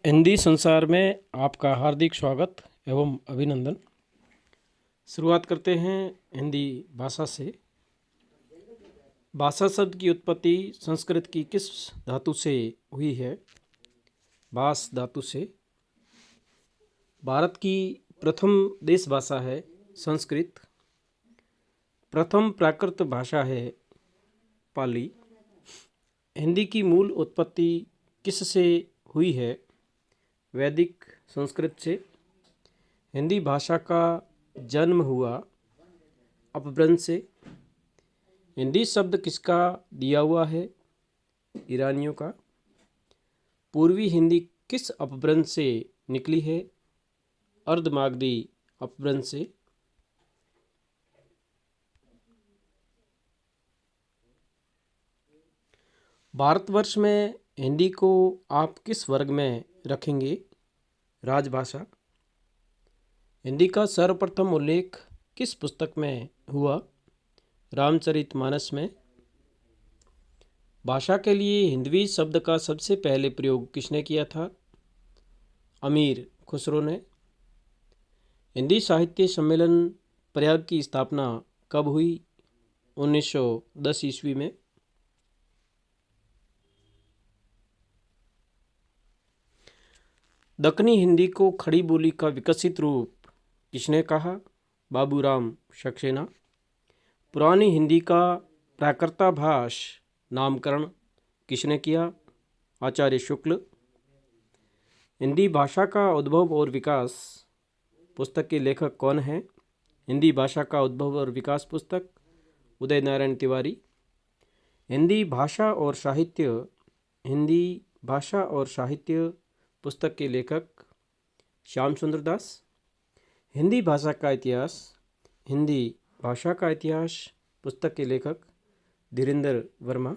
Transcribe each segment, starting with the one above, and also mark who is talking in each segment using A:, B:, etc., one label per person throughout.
A: हिंदी संसार में आपका हार्दिक स्वागत एवं अभिनंदन। शुरुआत करते हैं हिंदी भाषा से। भाषा शब्द की उत्पत्ति संस्कृत की किस धातु से हुई है? भास धातु से। भारत की प्रथम देश भाषा है संस्कृत। प्रथम प्राकृत भाषा है पाली। हिंदी की मूल उत्पत्ति किस से हुई है? वैदिक संस्कृत से। हिंदी भाषा का जन्म हुआ अपभ्रंश से। हिंदी शब्द किसका दिया हुआ है? ईरानियों का। पूर्वी हिंदी किस अपभ्रंश से निकली है? अर्धमागधी अपभ्रंश से। भारतवर्ष में हिंदी को आप किस वर्ग में रखेंगे? राजभाषा। हिंदी का सर्वप्रथम उल्लेख किस पुस्तक में हुआ? रामचरितमानस में। भाषा के लिए हिंदवी शब्द का सबसे पहले प्रयोग किसने किया था? अमीर खुसरो ने। हिंदी साहित्य सम्मेलन प्रयाग की स्थापना कब हुई? 1910 ईस्वी में। दक्कनी हिंदी को खड़ी बोली का विकसित रूप किसने कहा? बाबूराम सक्सेना। पुरानी हिंदी का प्राकृताभास नामकरण किसने किया? आचार्य शुक्ल। हिंदी भाषा का उद्भव और विकास पुस्तक के लेखक कौन हैं? हिंदी भाषा का उद्भव और विकास पुस्तक उदय नारायण तिवारी। हिंदी भाषा और साहित्य पुस्तक के लेखक श्याम सुंदर दास। हिंदी भाषा का इतिहास पुस्तक के लेखक धीरेन्द्र वर्मा।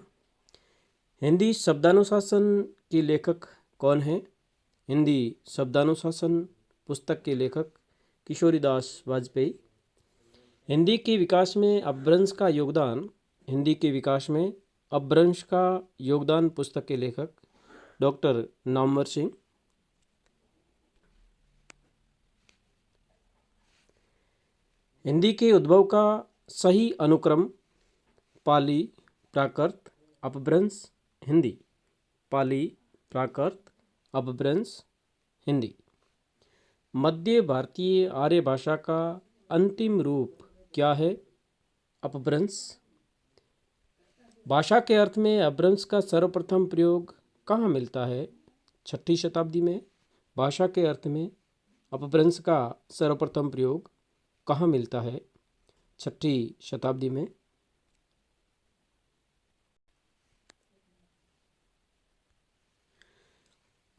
A: हिंदी शब्दानुशासन के लेखक कौन हैं? हिंदी शब्दानुशासन पुस्तक के लेखक किशोरीदास वाजपेयी। हिंदी के विकास में अपभ्रंश का योगदान पुस्तक के लेखक डॉक्टर नामवर सिंह। हिंदी के उद्भव का सही अनुक्रम पाली, प्राकृत, अपभ्रंश, हिंदी। पाली, प्राकृत, अपभ्रंश, हिंदी। मध्य भारतीय आर्य भाषा का अंतिम रूप क्या है? अपभ्रंश। भाषा के अर्थ में अपभ्रंश का सर्वप्रथम प्रयोग कहाँ मिलता है? 6ठी शताब्दी में। भाषा के अर्थ में अपभ्रंश का सर्वप्रथम प्रयोग कहाँ मिलता है? 6ठी शताब्दी में।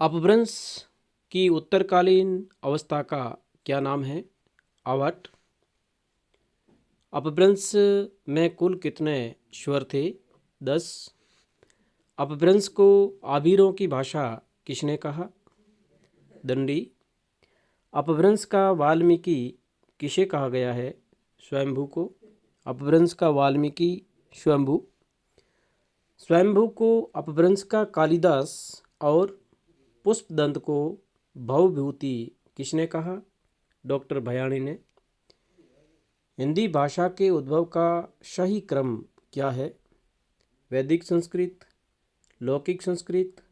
A: अपभ्रंश की उत्तरकालीन अवस्था का क्या नाम है? आवट। अपभ्रंश में कुल कितने स्वर थे? 10। अपभ्रंश को आभीरों की भाषा किसने कहा? दंडी। अपभ्रंश का वाल्मीकि किसे कहा गया है? स्वयंभू को। अपभ्रंश का वाल्मीकि स्वयंभू। स्वयंभू को अपभ्रंश का कालिदास और पुष्पदंत को भवभूति किसने कहा? डॉक्टर भयाणी ने। हिंदी भाषा के उद्भव का सही क्रम क्या है? वैदिक संस्कृत, लौकिक संस्कृत,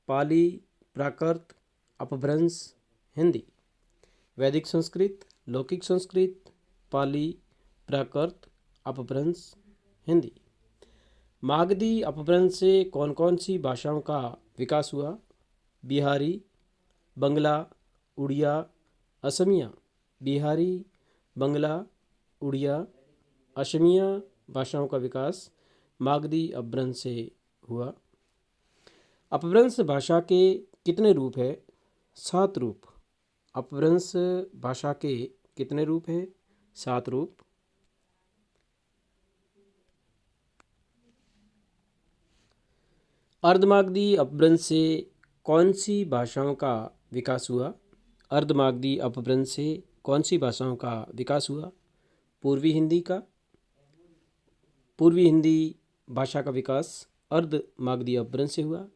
A: पाली, प्राकृत, अपभ्रंश, हिंदी। वैदिक संस्कृत, लौकिक संस्कृत, पाली, प्राकृत, अपभ्रंश, हिंदी। मागधी अपभ्रंश से कौन कौन सी भाषाओं का विकास हुआ? बिहारी, बंगला, उड़िया, असमिया। बिहारी, बंगला, उड़िया, असमिया भाषाओं का विकास मागधी अपभ्रंश से हुआ। अपभ्रंश भाषा के कितने रूप है? 7 रूप। अपभ्रंश भाषा के कितने रूप हैं? 7 रूप। अर्धमागधी अपभ्रंश से कौन सी भाषाओं का विकास हुआ? अर्धमागधी अपभ्रंश से कौन सी भाषाओं का विकास हुआ? पूर्वी हिंदी भाषा का विकास अर्धमागधी अपभ्रंश से हुआ।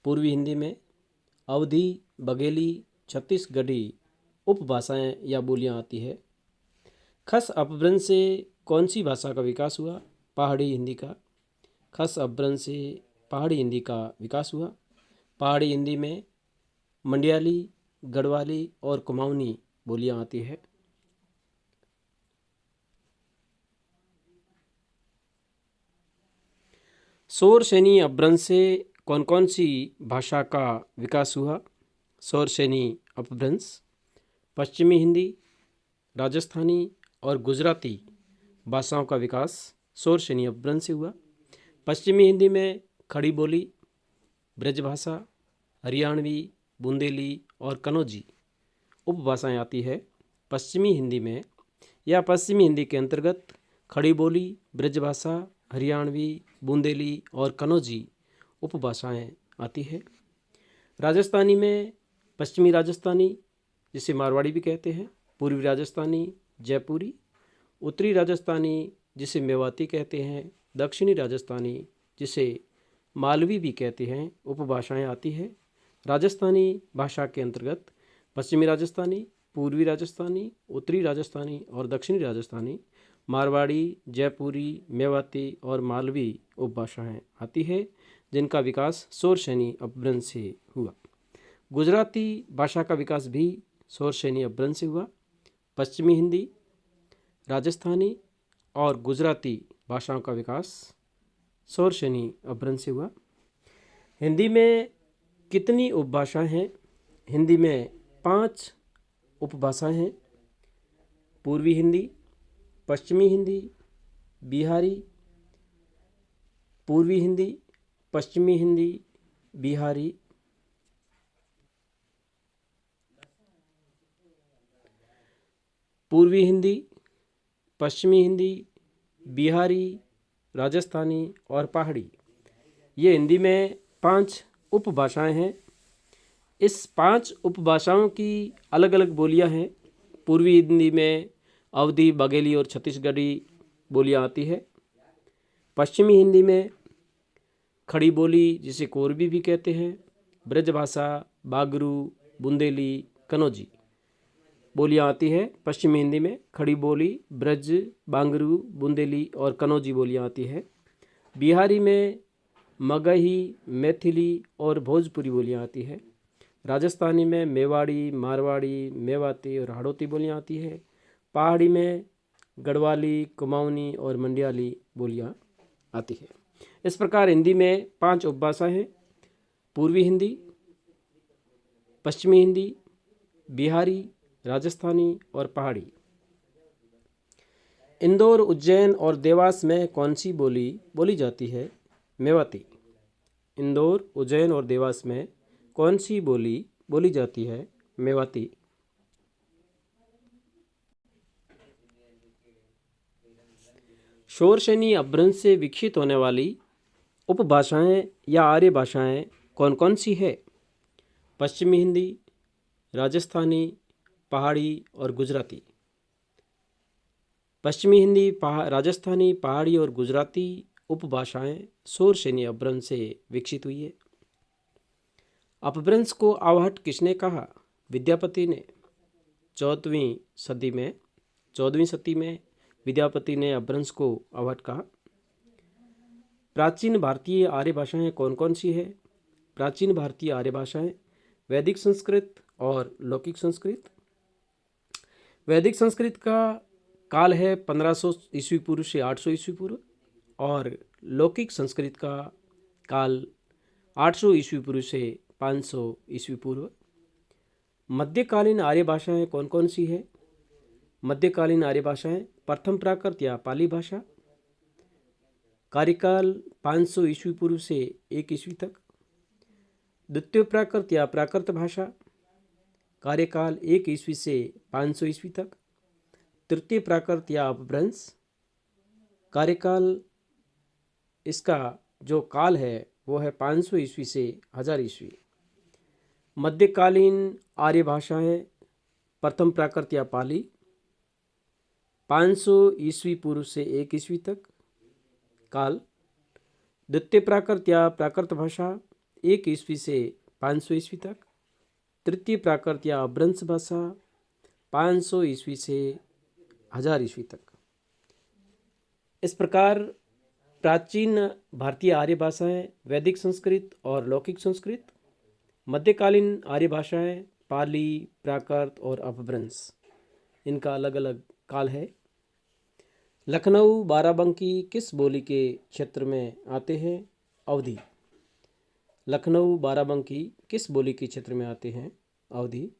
A: पूर्वी हिंदी में अवधी, बघेली, छत्तीसगढ़ी उपभाषाएं या बोलियां आती है। खस अपभ्रंश से कौन सी भाषा का विकास हुआ? पहाड़ी हिंदी का। खस अपभ्रंश से पहाड़ी हिंदी का विकास हुआ। पहाड़ी हिंदी में मंडियाली, गढ़वाली और कुमाऊनी बोलियां आती है। शौरसेनी अपभ्रंश से कौन कौन सी भाषा का विकास हुआ? शौरसेनी अपभ्रंश पश्चिमी हिंदी, राजस्थानी और गुजराती भाषाओं का विकास शौरसेनी अपभ्रंश से हुआ। पश्चिमी हिंदी में खड़ी बोली, ब्रजभाषा, हरियाणवी, बुंदेली और कन्नौजी उपभाषाएं आती है। पश्चिमी हिंदी में या पश्चिमी हिंदी के अंतर्गत खड़ी बोली, ब्रजभाषा, हरियाणवी, बुंदेली और कन्नौजी उपभाषाएं आती है। राजस्थानी में पश्चिमी राजस्थानी, जिसे मारवाड़ी भी कहते हैं, पूर्वी राजस्थानी, जयपुरी, उत्तरी राजस्थानी, जिसे मेवाती कहते हैं, दक्षिणी राजस्थानी, जिसे मालवी भी कहते हैं, उपभाषाएं आती है। राजस्थानी भाषा के अंतर्गत पश्चिमी राजस्थानी, पूर्वी राजस्थानी, उत्तरी राजस्थानी और दक्षिणी राजस्थानी, मारवाड़ी, जयपुरी, मेवाती और मालवी उपभाषाएं आती है, जिनका विकास शौरसेनी अपभ्रंश से हुआ। गुजराती भाषा का विकास भी शौरसेनी अपभ्रंश से हुआ। पश्चिमी हिंदी, राजस्थानी और गुजराती भाषाओं का विकास शौरसेनी अपभ्रंश से हुआ। हिंदी में कितनी उपभाषाएं हैं? हिंदी में 5 उपभाषाएं हैं। पूर्वी हिंदी, पश्चिमी हिंदी, बिहारी, पूर्वी हिंदी, पश्चिमी हिंदी, बिहारी, पूर्वी हिंदी, पश्चिमी हिंदी, बिहारी, राजस्थानी और पहाड़ी। ये हिंदी में 5 उपभाषाएं हैं। इस 5 उपभाषाओं की अलग अलग बोलियां हैं। पूर्वी हिंदी में अवधी, बघेली और छत्तीसगढ़ी बोलियां आती है। पश्चिमी हिंदी में खड़ी बोली, जिसे कोरबी भी कहते हैं, ब्रजभाषा, बागरू, बुंदेली, कन्नौजी बोलियां आती है। पश्चिमी हिंदी में खड़ी बोली, ब्रज, बांगरू, बुंदेली और कन्नौजी बोलियां आती है। बिहारी में मगही, मैथिली और भोजपुरी बोलियां आती है। राजस्थानी में मेवाड़ी, मारवाड़ी, मेवाती और हाड़ौती बोलियां आती है। पहाड़ी में गढ़वाली, कुमाऊनी और मंडियाली बोलियां आती है। इस प्रकार हिंदी में 5 उपभाषाएं हैं। पूर्वी हिंदी, पश्चिमी हिंदी, बिहारी, राजस्थानी और पहाड़ी। इंदौर, उज्जैन और देवास में कौन सी बोली बोली जाती है? मेवाती। इंदौर, उज्जैन और देवास में कौन सी बोली बोली जाती है? मेवाती। शौरसेनी अपभ्रंश से विकसित होने वाली उपभाषाएं या आर्य भाषाएं कौन कौन सी है? पश्चिमी हिंदी, राजस्थानी, पहाड़ी और गुजराती। पश्चिमी हिंदी, राजस्थानी, पहाड़ी और गुजराती उपभाषाएं शौरसेनी अपभ्रंश से विकसित हुई है। अपभ्रंश को आवहट किसने कहा? विद्यापति ने। 14वीं सदी में विद्यापति ने अपभ्रंश को आवहट कहा। प्राचीन भारतीय आर्य भाषाएं कौन कौन सी है? प्राचीन भारतीय आर्य भाषाएं वैदिक संस्कृत और लौकिक संस्कृत। वैदिक संस्कृत का काल है 1500 ईस्वी पूर्व से 800 ईस्वी पूर्व और लौकिक संस्कृत का काल 800 ईस्वी पूर्व से 500 ईस्वी पूर्व। मध्यकालीन आर्य भाषाएं कौन कौन सी है? मध्यकालीन आर्य भाषाएं प्रथम प्राकृत या पाली भाषा, कार्यकाल 500 ईस्वी पूर्व से 1 ईस्वी तक। द्वितीय प्राकृत या प्राकृत भाषा, कार्यकाल 1 ईस्वी से 500 ईस्वी तक। तृतीय प्राकृत या अपभ्रंश, कार्यकाल इसका जो काल है वो है 500 ईस्वी से 1000 ईस्वी। मध्यकालीन आर्य भाषाएं प्रथम प्राकृत या पाली, 500 ईस्वी पूर्व से 1 ईस्वी तक काल। द्वितीय प्राकृत या प्राकृत भाषा 1 ईस्वी से 500 ईस्वी तक। तृतीय प्राकृत या अपभ्रंश भाषा 500 ईस्वी से 1000 ईस्वी तक। इस प्रकार प्राचीन भारतीय आर्य भाषाएं वैदिक संस्कृत और लौकिक संस्कृत, मध्यकालीन आर्य भाषाएं पाली, प्राकृत और अपभ्रंश, इनका अलग अलग काल है। लखनऊ बाराबंकी किस बोली के क्षेत्र में आते हैं? अवधी। लखनऊ बाराबंकी किस बोली के क्षेत्र में आते हैं? अवधी।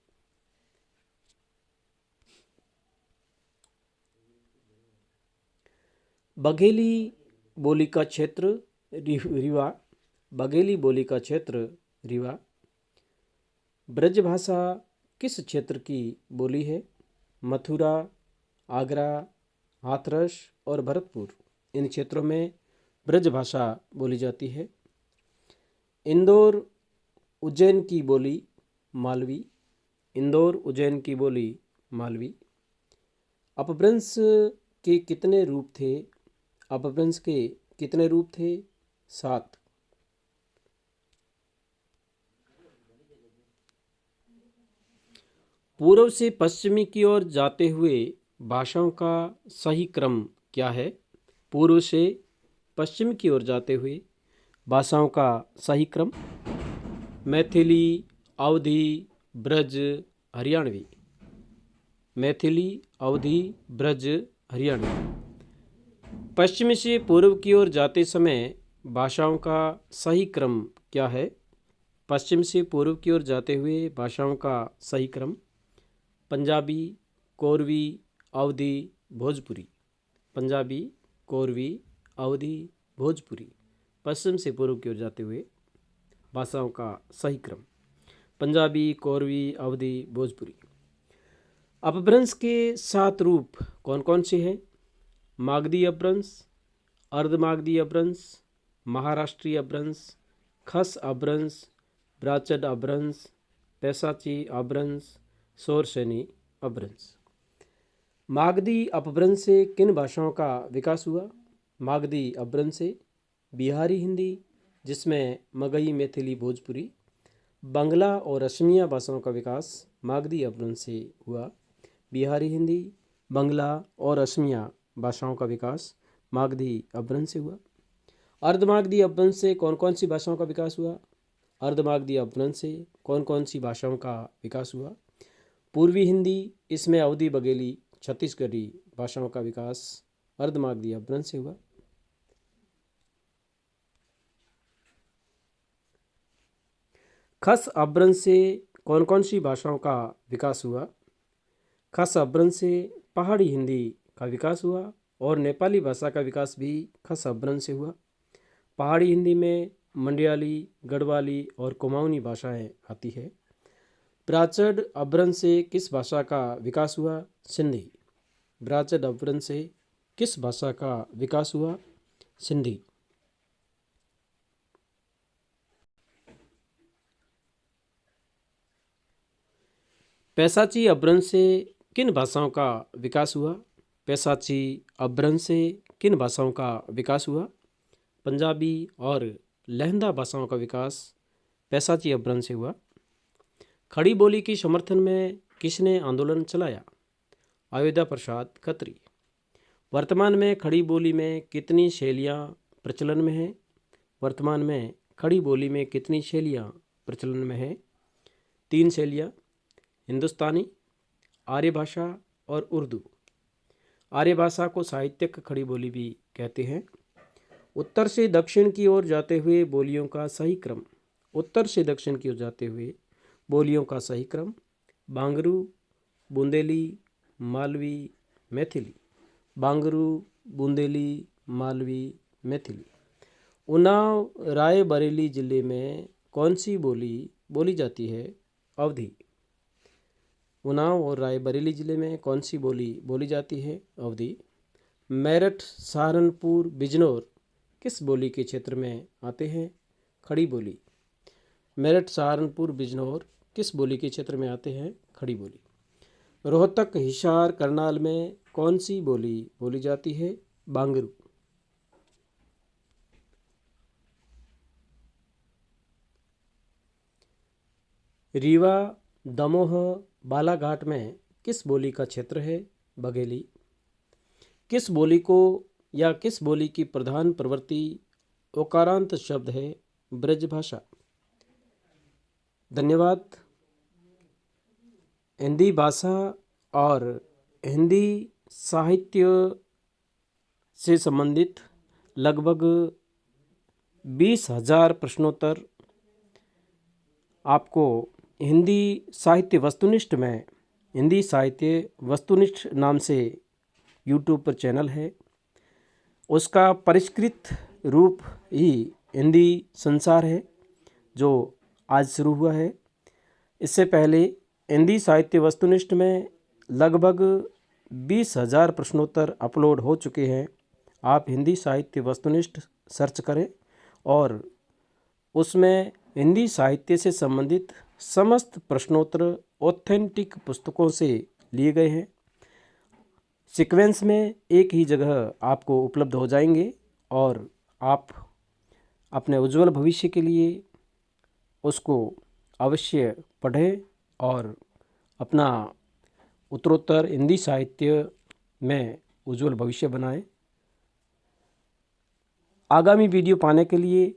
A: बघेली बोली का क्षेत्र रीवा। बघेली बोली का क्षेत्र रीवा। ब्रजभाषा किस क्षेत्र की बोली है? मथुरा, आगरा, हाथरस और भरतपुर, इन क्षेत्रों में ब्रजभाषा बोली जाती है। इंदौर उज्जैन की बोली मालवी। इंदौर उज्जैन की बोली मालवी। अपभ्रंश के कितने रूप थे? अपभ्रंश के कितने रूप थे? 7। पूर्व से पश्चिमी की ओर जाते हुए भाषाओं का सही क्रम क्या है? पूर्व से पश्चिम की ओर जाते हुए भाषाओं का सही क्रम मैथिली, अवधी, ब्रज, हरियाणवी। मैथिली, अवधी, ब्रज, हरियाणवी। पश्चिम से पूर्व की ओर जाते समय भाषाओं का सही क्रम क्या है? पश्चिम से पूर्व की ओर जाते हुए भाषाओं का सही क्रम पंजाबी, कोरवी, अवधी, भोजपुरी। पंजाबी, कोरवी, अवधी, भोजपुरी। पश्चिम से पूर्व की ओर जाते हुए भाषाओं का सही क्रम पंजाबी, कोरवी, अवधी, भोजपुरी। अपभ्रंश के 7 रूप कौन कौन से हैं? मागधी अपभ्रंश, अर्धमागधी अपभ्रंश, महाराष्ट्रीय अपभ्रंश, खस अपभ्रंश, ब्राचड अपभ्रंश, पैसाची अपभ्रंश, शोरसेनी अपभ्रंश। मागधी अपभ्रंश से किन भाषाओं का विकास हुआ? मागधी अपभ्रंश से बिहारी हिंदी, जिसमें मगही, मैथिली, भोजपुरी, बांग्ला और असमिया भाषाओं का विकास मागधी अपभ्रंश से हुआ। बिहारी हिंदी, बांग्ला और असमिया भाषाओं का विकास मागधी अपभ्रंश से हुआ। अर्धमागधी अपभ्रंश से कौन कौन सी भाषाओं का विकास हुआ? अर्धमागधी अपभ्रंश से कौन कौन सी भाषाओं का विकास हुआ? पूर्वी हिंदी, इसमें अवधी, बघेली, छत्तीसगढ़ी भाषाओं का विकास अर्धमागधी अपभ्रंश से हुआ। खस अपभ्रंश से कौन कौन सी भाषाओं का विकास हुआ? खस अपभ्रंश से पहाड़ी हिंदी का विकास हुआ और नेपाली भाषा का विकास भी खस अपभ्रंश से हुआ। पहाड़ी हिंदी में मंडयाली, गढ़वाली और कुमाऊनी भाषाएं आती है। ब्राचड अपभ्रंश से किस भाषा का विकास हुआ? सिंधी। ब्राचड अपभ्रंश से किस भाषा का विकास हुआ? सिंधी। पैसाची अपभ्रंश से किन भाषाओं का विकास हुआ? पैसाची अपभ्रंश से किन भाषाओं का विकास हुआ? पंजाबी और लहंदा भाषाओं का विकास पैसाची अपभ्रंश से हुआ। खड़ी बोली के समर्थन में किसने आंदोलन चलाया? अयोध्या प्रसाद खत्री। वर्तमान में खड़ी बोली में कितनी शैलियाँ प्रचलन में हैं? वर्तमान में खड़ी बोली में कितनी शैलियाँ प्रचलन में हैं? 3 शैलियाँ, हिंदुस्तानी, आर्य भाषा और उर्दू। आर्य भाषा को साहित्यिक खड़ी बोली भी कहते हैं। उत्तर से दक्षिण की ओर जाते हुए बोलियों का सही क्रम। उत्तर से दक्षिण की ओर जाते हुए बोलियों का सही क्रम बांगरू, बुंदेली, मालवी, मैथिली। बांगरू, बुंदेली, मालवी, मैथिली। उन्नाव रायबरेली जिले में कौन सी बोली बोली जाती है? अवधी। उन्नाव और रायबरेली जिले में कौन सी बोली बोली जाती है? अवधी। मेरठ, सहारनपुर, बिजनौर किस बोली के क्षेत्र में आते हैं? खड़ी बोली। मेरठ, सहारनपुर, बिजनौर किस बोली के क्षेत्र में आते हैं? खड़ी बोली। रोहतक, हिसार, करनाल में कौन सी बोली बोली जाती है? बांगरू। रीवा दमोह बालाघाट में किस बोली का क्षेत्र है? बघेली। किस बोली को या किस बोली की प्रधान प्रवृत्ति ओकारांत शब्द है? ब्रजभाषा। धन्यवाद। हिंदी भाषा और हिंदी साहित्य से संबंधित लगभग 20,000 प्रश्नोत्तर आपको हिंदी साहित्य वस्तुनिष्ठ में, हिंदी साहित्य वस्तुनिष्ठ नाम से यूट्यूब पर चैनल है, उसका परिष्कृत रूप ही हिंदी संसार है जो आज शुरू हुआ है। इससे पहले हिंदी साहित्य वस्तुनिष्ठ में लगभग 20,000 प्रश्नोत्तर अपलोड हो चुके हैं। आप हिंदी साहित्य वस्तुनिष्ठ सर्च करें और उसमें हिंदी साहित्य से संबंधित समस्त प्रश्नोत्तर ऑथेंटिक पुस्तकों से लिए गए हैं। सीक्वेंस में एक ही जगह आपको उपलब्ध हो जाएंगे और आप अपने उज्जवल भविष्य के लिए उसको अवश्य पढ़ें और अपना उत्तरोत्तर हिंदी साहित्य में उज्जवल भविष्य बनाएं। आगामी वीडियो पाने के लिए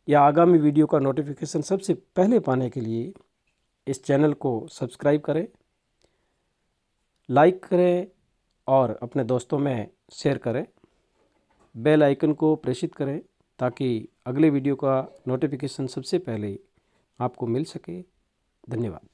A: या आगामी वीडियो का नोटिफिकेशन सबसे पहले पाने के लिए इस चैनल को सब्सक्राइब करें, लाइक करें और अपने दोस्तों में शेयर करें। बेल आइकन को प्रेषित करें ताकि अगले वीडियो का नोटिफिकेशन सबसे पहले आपको मिल सके। धन्यवाद।